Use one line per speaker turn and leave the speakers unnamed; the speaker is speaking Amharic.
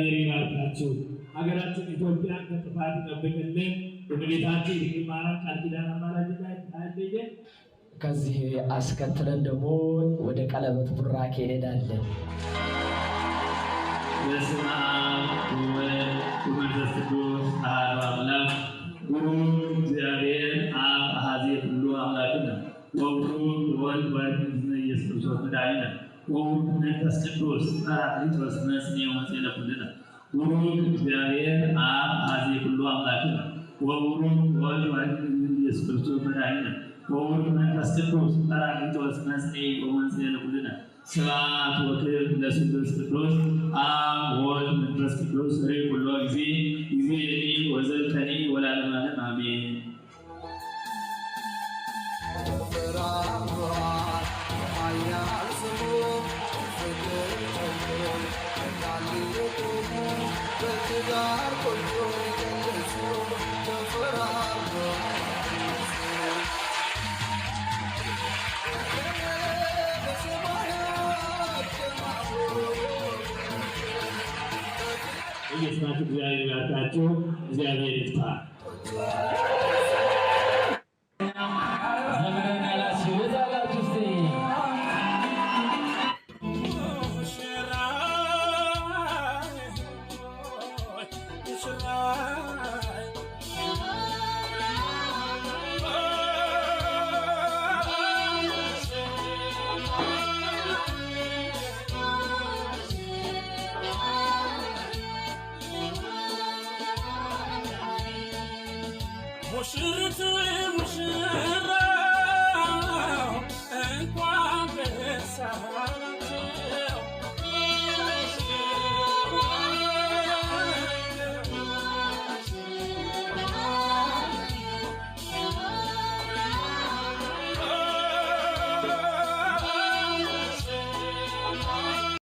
እግዚአብሔር ይባርካችሁ። ሀገራችን ኢትዮጵያን ከጥፋት ይጠብቅልን። የእመቤታችን ድንግል ማርያም ቃል ኪዳን አማላጅነት አይለየን።
ከዚህ አስከትለን ደግሞ ወደ ቀለበት ቡራኬ እንሄዳለን።
በስመ አብ ወወልድ ወመንፈስ ቅዱስ አሐዱ አምላክ ብሩክ እግዚአብሔር አብ አሐዜ ኩሉ አምላክነ ወብሩክ ወልድ ዋሕድ ኢየሱስ ክርስቶስ መድኃኒነ ወብሩክ መንፈስ ቅዱስ ጰራቅሊጦስ መጽንዕ ወመጽንዕ ለኩልነ ብሩክ እግዚአብሔር አብ አሐዜ ኩሉ አምላክነ ወብሩክ ወልድ ዋሕድ ኢየሱስ ክርስቶስ መድኃኒነ ወብሩክ መንፈስ ቅዱስ ጰራቅሊጦስ መጽንዕ ወመጽንዕ ለኩልነ ስብሐት ወክብር ለስሉስ ቅዱስ አብ ወወልድ መንፈስ ቅዱስ ርይ ኩሎ ጊዜ ጊዜኒ ወዘልፈኒ ወለዓለመ ዓለም አሜን። እየስማችሁ እግዚአብሔር ይባርካችሁ። እግዚአብሔር ይፍታ።
ሙሽራው እንኳን በሳ